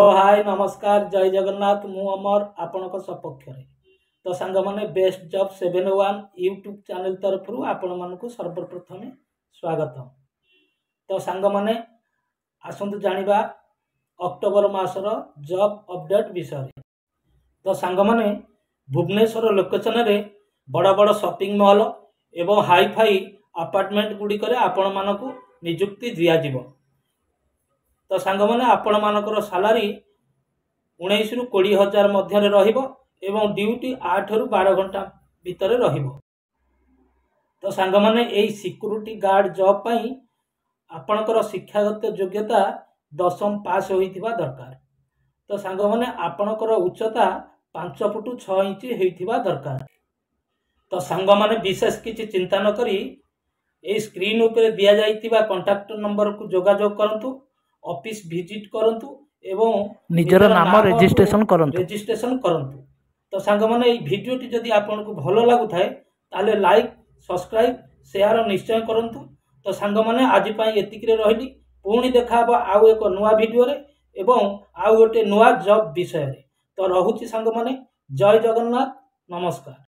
हाय नमस्कार जय जगन्नाथ मु अमर आपणक सपक्ष तो सांग मैंने बेस्ट जॉब 71 यूट्यूब चैनल तरफ आपण मानक सर्वप्रथम स्वागत। तो सांग मैंने आसतु जानिबा अक्टोबर मासर जॉब अपडेट विषय। तो सांग मैंने भुवनेश्वर लोकेशन रे बड़ बड़ शॉपिंग मॉल एवं हाई फाई अपार्टमेंट गुड़िक आपण मानक नियुक्ति दिज्व। तो सांग मैंने आपण मानकर सालारी 19 ରୁ 20 हजार मध्य रहिबो एवं ड्यूटी 8 ରୁ 12 घंटा भितर रहिबो। तो सांग मैंने एई सिक्योरिटी गार्ड जॉब पाई आपणकर शिक्षागत योग्यता 10वीं पास होइथिबा दरकार। तो सांग मैंने आपणकर उच्चता 5 फुट 6 इंच होइथिबा दरकार। तो सांग मैंने विशेष किछि चिंता न करी ए स्क्रीन ऊपर दिया जाइतिबा कांटेक्ट नंबर को जोगाजोग करंतु, ऑफिस विजिट करंतु एवं निजर नाम रजिस्ट्रेशन करंतु। तो सांग माने এই ভিডিওটি যদি आपनको भलो लागु थाए ताले लाइक सब्सक्राइब शेयर निश्चय करंतु। तो सांग माने आज पई एतिकरे रहिली पुणी देखाबो आउ एक नुवा वीडियो रे एवं आउ गोटे नुवा जॉब विषय रे। तो रहुची सांग माने जय जगन्नाथ नमस्कार।